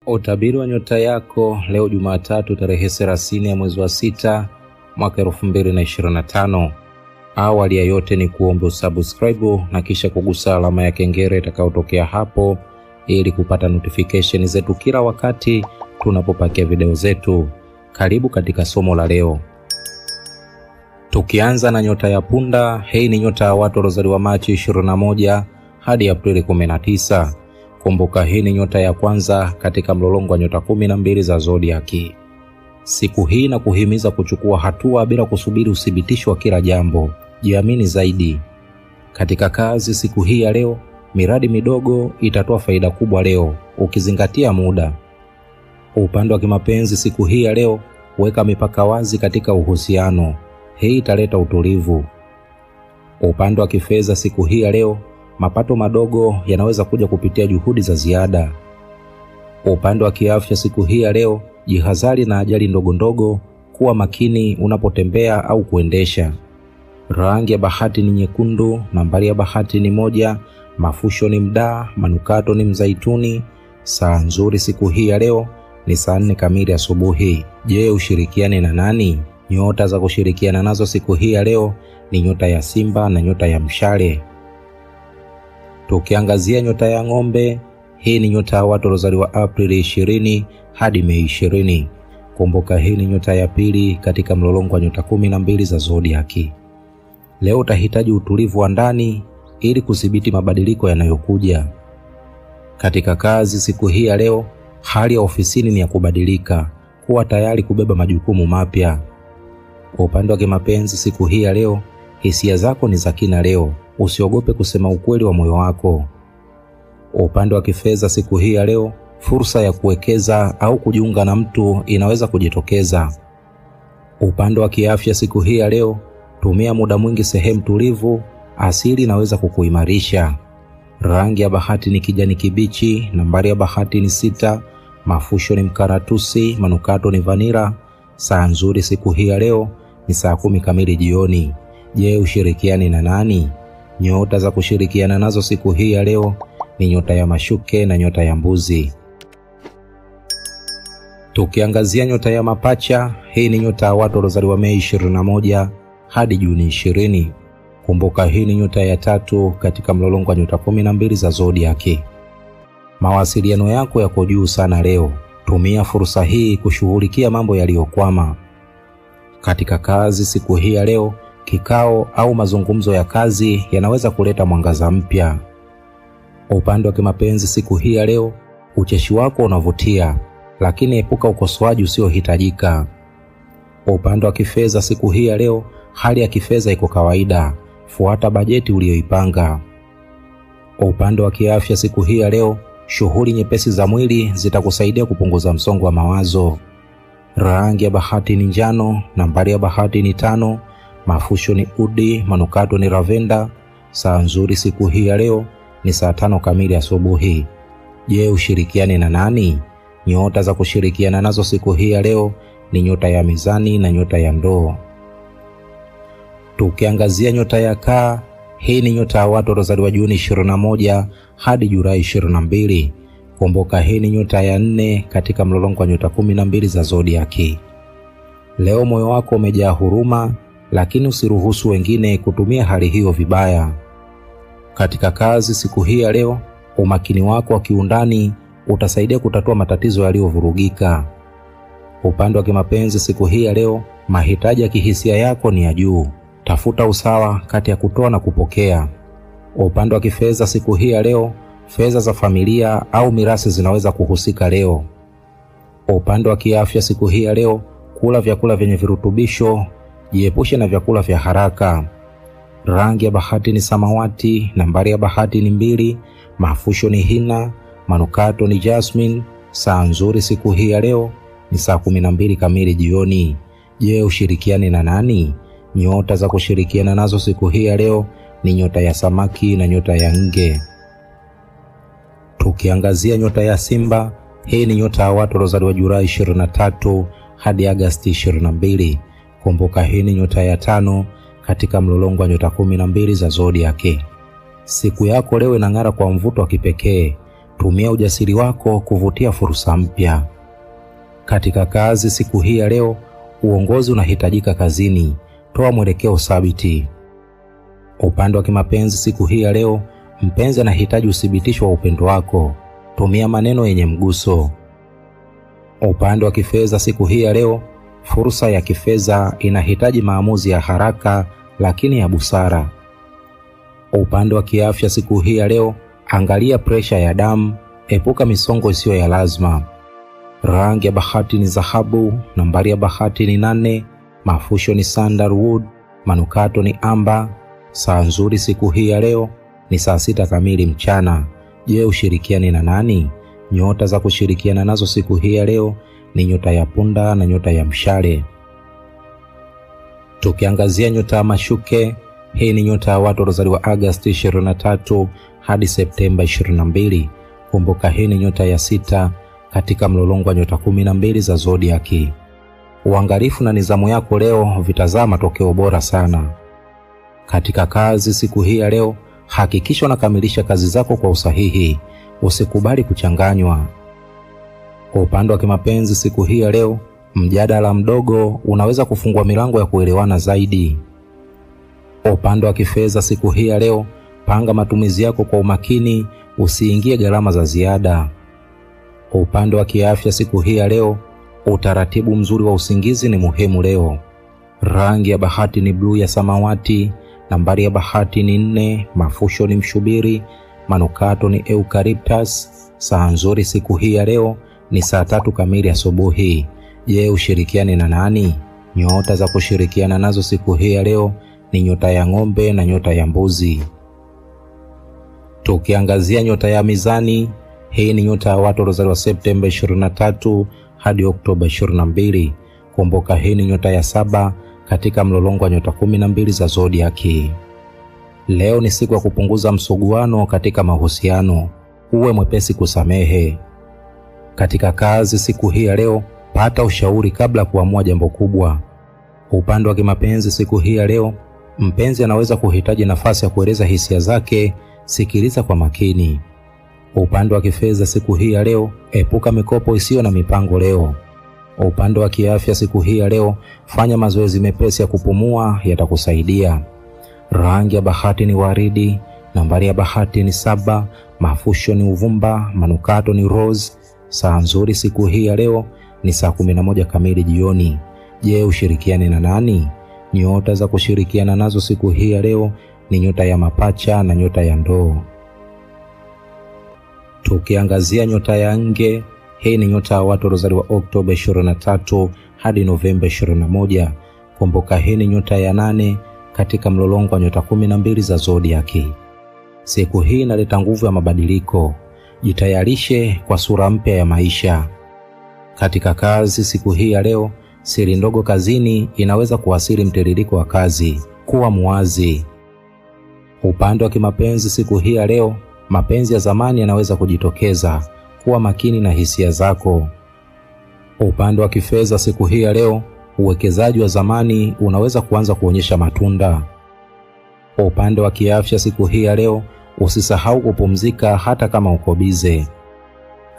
Utabiri wa nyota yako leo Jumatatu tarehe 30 ya mwezi wa 6 mwaka 2025. Awali ya yote ni kuombe usubscribe na kisha kugusa alama ya kengele itakayotokea hapo ili kupata notification zetu kila wakati tunapopakia video zetu. Karibu katika somo la leo. Tukianza na nyota ya punda, hii ni nyota ya watu waliozaliwa Machi 21 hadi Aprili 19. Kumbuka hii ni nyota ya kwanza katika mlolongo wa nyota 12 za zodiaki. Siku hii na kuhimiza kuchukua hatua bila kusubiri uthibitisho wa kila jambo. Jiamini zaidi. Katika kazi siku hii ya leo, miradi midogo itatoa faida kubwa leo ukizingatia muda. Upande wa kimapenzi siku hii ya leo, weka mipaka wazi katika uhusiano. Hii italeta utulivu. Upande wa kifedha siku hii ya leo, mapato madogo yanaweza kuja kupitia juhudi za ziada. Upande wa kiafya siku hii ya leo, jihadhari na ajali ndogo ndogo, kuwa makini unapotembea au kuendesha. Rangi ya bahati ni nyekundu, nambari ya bahati ni 1, mafusho ni mdaa, manukato ni mzaituni. Saa nzuri siku hii ya leo ni saa 4 kamili asubuhi. Je, ushirikiane na nani? Nyota za kushirikiana nazo siku hii ya leo ni nyota ya Simba na nyota ya Mshale. Tukiangazia nyota ya ng'ombe, hii ni nyota ya watu waliozaliwa Aprili 20 hadi Mei 20. Kumbuka hii ni nyota ya pili katika mlolongo wa nyota 12 za zodiaki. Leo utahitaji utulivu wa ndani ili kudhibiti mabadiliko yanayokuja. Katika kazi siku hii ya leo, hali ya ofisini ni ya kubadilika, kuwa tayari kubeba majukumu mapya. Upande wa kimapenzi siku hii ya leo, hisia zako ni za kina leo, usiogope kusema ukweli wa moyo wako. Upande wa kifedha siku hii ya leo, fursa ya kuwekeza au kujiunga na mtu inaweza kujitokeza. Upande wa kiafya siku hii ya leo, tumia muda mwingi sehemu tulivu, asili inaweza kukuimarisha. Rangi ya bahati ni kijani kibichi, nambari ya bahati ni 6, mafusho ni mkaratusi, manukato ni vanila. Saa nzuri siku hii ya leo ni saa 10 kamili jioni. Je, ushirikiane na nani? Nyota za kushirikiana nazo siku hii ya leo ni nyota ya mashuke na nyota ya mbuzi. Tukiangazia nyota ya mapacha, hii ni nyota ya watu waliozaliwa Mei 21 hadi Juni 20. Kumbuka hii ni nyota ya 3 katika mlolongo wa nyota 12 za zodiaki. Mawasiliano yako yako juu sana leo. Tumia fursa hii kushughulikia mambo yaliyokwama. Katika kazi siku hii ya leo, kikao au mazungumzo ya kazi yanaweza kuleta mwangaza mpya. Upande wa kimapenzi siku hii ya leo, ucheshi wako unavutia, lakini epuka ukosoaji usiohitajika. Upande wa kifedha siku hii ya leo, hali ya kifedha iko kawaida, fuata bajeti uliyoipanga. Upande wa kiafya siku hii ya leo, shughuli nyepesi za mwili zitakusaidia kupunguza msongo wa mawazo. Rangi ya bahati ni njano, nambari ya bahati ni 5, mafusho ni udi, manukato ni lavenda. Saa nzuri siku hii ya leo ni saa 5 kamili asubuhi. Je, ushirikiane na nani? Nyota za kushirikiana nazo siku hii ya leo ni nyota ya mizani na nyota ya ndoo. Tukiangazia nyota ya kaa, hii ni nyota ya watu waliozaliwa Juni 21 hadi Julai 22. Kumbuka hii ni nyota ya 4 katika mlolongo wa nyota 12 za zodiaki. Leo moyo wako umejaa huruma, lakini usiruhusu wengine kutumia hali hiyo vibaya. Katika kazi siku hii ya leo, umakini wako wa kiundani utasaidia kutatua matatizo yaliyovurugika. Upande wa kimapenzi siku hii ya leo, mahitaji ya kihisia yako ni ya juu. Tafuta usawa kati ya kutoa na kupokea. Upande wa kifedha siku hii ya leo, fedha za familia au mirathi zinaweza kuhusika leo. Upande wa kiafya siku hii ya leo, kula vyakula vyenye virutubisho, jiepushe na vyakula vya haraka. Rangi ya bahati ni samawati, nambari ya bahati ni 2, mafusho ni hina, manukato ni jasmine. Saa nzuri siku hii ya leo ni saa 12 kamili jioni. Je, ushirikiane na nani? Nyota za kushirikiana nazo siku hii ya leo ni nyota ya samaki na nyota ya nge. Tukiangazia nyota ya Simba, hii ni nyota ya watu waliozaliwa Julai 23 hadi Agosti 22. Kumbuka hii ni nyota ya 5 katika mlolongo wa nyota 12 za zodiaki. Siku yako leo inang'ara kwa mvuto wa kipekee. Tumia ujasiri wako kuvutia fursa mpya. Katika kazi siku hii ya leo, uongozi unahitajika kazini. Toa mwelekeo thabiti. Upande wa kimapenzi siku hii ya leo, mpenzi anahitaji uthibitisho wa upendo wako. Tumia maneno yenye mguso. Upande wa kifedha siku hii ya leo, fursa ya kifedha inahitaji maamuzi ya haraka lakini ya busara. Upande wa kiafya siku hii ya leo, angalia presha ya damu, epuka misongo isiyo ya lazima. Rangi ya bahati ni dhahabu, nambari ya bahati ni 8, mafusho ni sandalwood, manukato ni amba. Saa nzuri siku hii ya leo ni saa 6 kamili mchana. Je, ushirikiane na nani? Nyota za kushirikiana nazo siku hii ya leo ni nyota ya punda na nyota ya mshale. Tukiangazia nyota ya mashuke, hii ni nyota ya watu waliozaliwa Agosti 23 hadi Septemba 22. Kumbuka hii ni nyota ya 6 katika mlolongo wa nyota 12 za zodiaki. Uangalifu na nidhamu yako leo vitazaa matokeo bora sana. Katika kazi siku hii ya leo, hakikisha unakamilisha kazi zako kwa usahihi. Usikubali kuchanganywa. Kwa upande wa kimapenzi siku hii ya leo, mjadala mdogo unaweza kufungua milango ya kuelewana zaidi. Kwa upande wa kifedha siku hii ya leo, panga matumizi yako kwa umakini, usiingie gharama za ziada. Kwa upande wa kiafya siku hii ya leo, utaratibu mzuri wa usingizi ni muhimu leo. Rangi ya bahati ni bluu ya samawati, nambari ya bahati ni 4, mafusho ni mshubiri, manukato ni eucalyptus. Saa nzuri siku hii ya leo ni saa 3 kamili asubuhi. Je, ushirikiane na nani? Nyota za kushirikiana nazo siku hii ya leo ni nyota ya ng'ombe na nyota ya mbuzi. Tukiangazia nyota ya mizani, hii ni nyota ya watu waliozaliwa Septemba 23 hadi Oktoba 22. Kumbuka hii ni nyota ya 7 katika mlolongo wa nyota 12 za zodiaki. Leo ni siku ya kupunguza msuguano katika mahusiano. Uwe mwepesi kusamehe. Katika kazi siku hii ya leo, pata ushauri kabla ya kuamua jambo kubwa. Upande wa kimapenzi siku hii ya leo, mpenzi anaweza kuhitaji nafasi ya kueleza hisia zake. Sikiliza kwa makini. Upande wa kifedha siku hii ya leo, epuka mikopo isiyo na mipango leo. Upande wa kiafya siku hii ya leo, fanya mazoezi mepesi ya kupumua, yatakusaidia. Rangi ya bahati ni waridi, nambari ya bahati ni 7, mafusho ni uvumba, manukato ni rose. Saa nzuri siku hii ya leo ni saa 11 kamili jioni. Je, ushirikiane na nani? Nyota za kushirikiana nazo siku hii ya leo ni nyota ya mapacha na nyota ya ndoo. Tukiangazia nyota ya nge, hii ni nyota ya watu waliozaliwa Oktoba 23 hadi Novemba 21. Kumbuka hii ni nyota ya 8 katika mlolongo wa nyota 12 za zodiaki. Siku hii inaleta nguvu ya mabadiliko. Jitayarishe kwa sura mpya ya maisha. Katika kazi siku hii ya leo, siri ndogo kazini inaweza kuathiri mtiririko wa kazi. Kuwa muwazi. Upande wa kimapenzi siku hii ya leo, mapenzi ya zamani yanaweza kujitokeza. Kuwa makini na hisia zako. Upande wa kifedha siku hii ya leo, uwekezaji wa zamani unaweza kuanza kuonyesha matunda. Upande wa kiafya siku hii ya leo, usisahau kupumzika hata kama uko bize.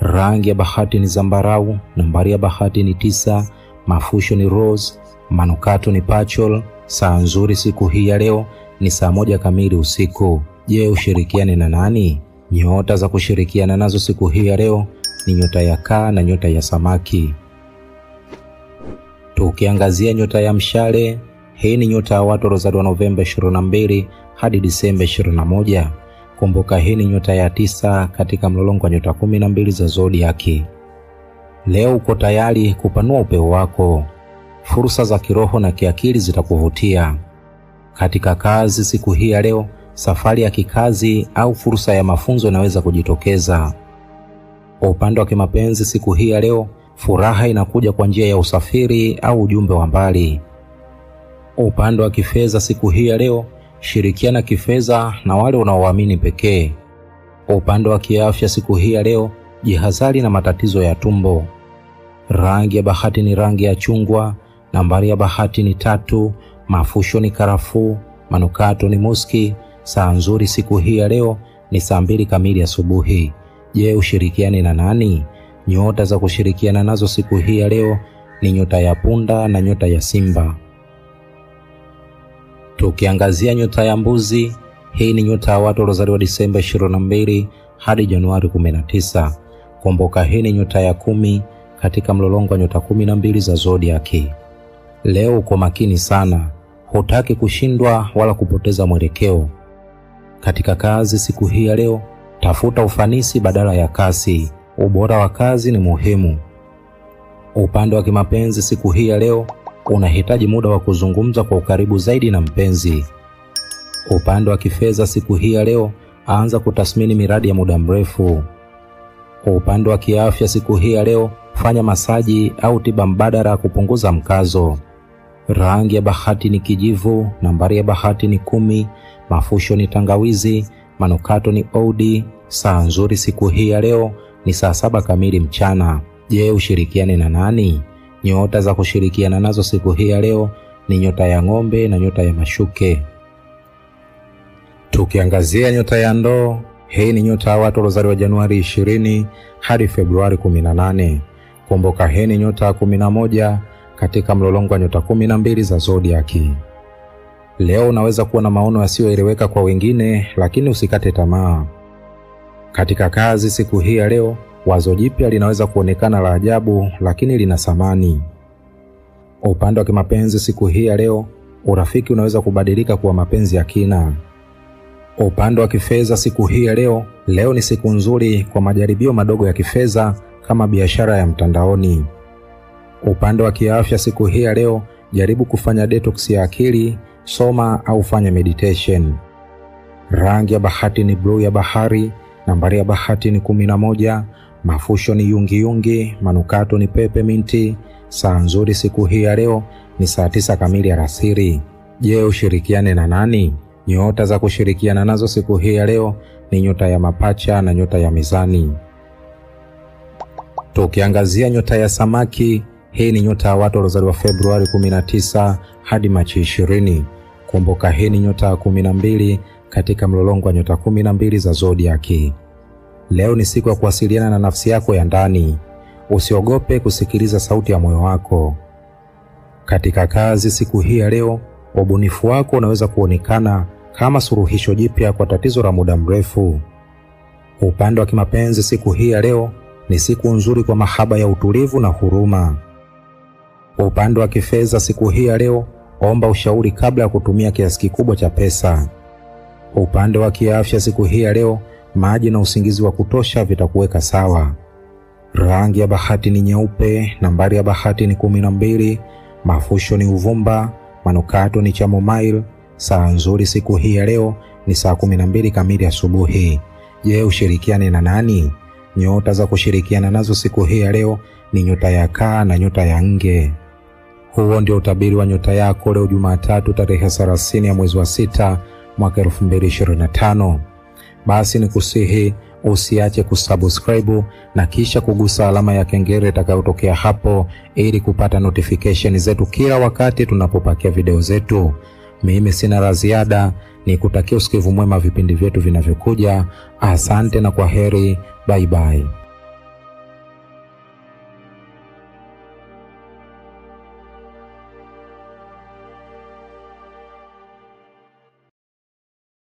Rangi ya bahati ni zambarau, nambari ya bahati ni 9, mafusho ni rose, manukato ni patchouli. Saa nzuri siku hii ya leo ni saa 1 kamili usiku. Je, ushirikiane na nani? Nyota za kushirikiana nazo siku hii ya leo ni nyota ya kaa na nyota ya samaki. Tukiangazia nyota ya mshale, hii ni nyota ya watu waliozaliwa Novemba 22 hadi Disemba 21. Kumbuka hii ni nyota ya 9 katika mlolongo wa nyota 12 za zodiaki. Leo uko tayari kupanua upeo wako. Fursa za kiroho na kiakili zitakuvutia. Katika kazi siku hii ya leo, safari ya kikazi au fursa ya mafunzo inaweza kujitokeza. Upande wa kimapenzi siku hii ya leo, furaha inakuja kwa njia ya usafiri au ujumbe wa mbali. Upande wa kifedha siku hii ya leo, shirikiana kifedha na wale unaowaamini pekee. Upande wa kiafya siku hii ya leo, jihadhari na matatizo ya tumbo. Rangi ya bahati ni rangi ya chungwa, nambari ya bahati ni 3, mafusho ni karafuu, manukato ni muski. Saa nzuri siku hii ya leo ni saa 2 kamili asubuhi. Je, ushirikiane na nani? Nyota za kushirikiana nazo siku hii ya leo ni nyota ya punda na nyota ya simba. Tukiangazia nyota ya mbuzi, hii ni nyota ya watu waliozaliwa Disemba 22 hadi Januari 19. Kumbuka hii ni nyota ya 10 katika mlolongo wa nyota 12 za zodiaki. Leo uko makini sana, hutaki kushindwa wala kupoteza mwelekeo. Katika kazi siku hii ya leo, tafuta ufanisi badala ya kasi. Ubora wa kazi ni muhimu. Upande wa kimapenzi siku hii ya leo, unahitaji muda wa kuzungumza kwa ukaribu zaidi na mpenzi. Upande wa kifedha siku hii ya leo, anza kutathmini miradi ya muda mrefu. Upande wa kiafya siku hii ya leo, fanya masaji au tiba mbadala kupunguza mkazo. Rangi ya bahati ni kijivu, nambari ya bahati ni 10, mafusho ni tangawizi, manukato ni oudi. Saa nzuri siku hii ya leo ni saa 7 kamili mchana. Je, ushirikiane na nani? Nyota za kushirikiana nazo siku hii ya leo ni nyota ya ng'ombe na nyota ya mashuke. Tukiangazia nyota ya ndoo, hii ni nyota ya watu waliozaliwa Januari 20 hadi Februari 18. Kumbuka hii ni nyota ya 11 katika mlolongo wa nyota 12 za zodiaki. Leo unaweza kuwa na maono yasiyoeleweka kwa wengine, lakini usikate tamaa. Katika kazi siku hii ya leo, wazo jipya linaweza kuonekana la ajabu, lakini lina thamani. Upande wa kimapenzi siku hii ya leo, urafiki unaweza kubadilika kuwa mapenzi ya kina. Upande wa kifedha siku hii ya leo ni siku nzuri kwa majaribio madogo ya kifedha kama biashara ya mtandaoni. Upande wa kiafya siku hii ya leo, jaribu kufanya detox ya akili, soma au fanya meditation. Rangi ya bahati ni blue ya bahari, nambari ya bahati ni 11, mafusho ni yungi, manukato ni pepe minti. Saa nzuri siku hii ya leo ni saa 9 kamili alasiri. Je, ushirikiane na nani? Nyota za kushirikiana nazo siku hii ya leo ni nyota ya mapacha na nyota ya mizani. Tukiangazia nyota ya samaki, hii ni nyota ya watu waliozaliwa Februari 19 hadi Machi 20. Kumbuka hii ni nyota ya 12 katika mlolongo wa nyota 12 za zodiaki. Leo ni siku ya kuwasiliana na nafsi yako ya ndani. Usiogope kusikiliza sauti ya moyo wako. Katika kazi siku hii ya leo, ubunifu wako unaweza kuonekana kama suluhisho jipya kwa tatizo la muda mrefu. Upande wa kimapenzi siku hii ya leo ni siku nzuri kwa mahaba ya utulivu na huruma. Upande wa kifedha siku hii ya leo, omba ushauri kabla ya kutumia kiasi kikubwa cha pesa. Upande wa kiafya siku hii ya leo, maji na usingizi wa kutosha vitakuweka sawa. Rangi ya bahati ni nyeupe, nambari ya bahati ni 12, mafusho ni uvumba, manukato ni chamomile. Saa nzuri siku hii ya leo ni saa 12 kamili asubuhi. Je, ushirikiane na nani? Nyota za kushirikiana nazo siku hii ya leo ni nyota ya kaa na nyota ya nge. Huo ndio utabiri wa nyota yako leo Jumatatu tarehe 30 ya mwezi wa 6 mwaka 2025. Basi nikusihi usiache kusubscribe na kisha kugusa alama ya kengele itakayotokea hapo ili kupata notification zetu kila wakati tunapopakia video zetu. Mimi sina la ziada, nikutakia usikivu mwema vipindi vyetu vinavyokuja. Asante na kwaheri, bye bye.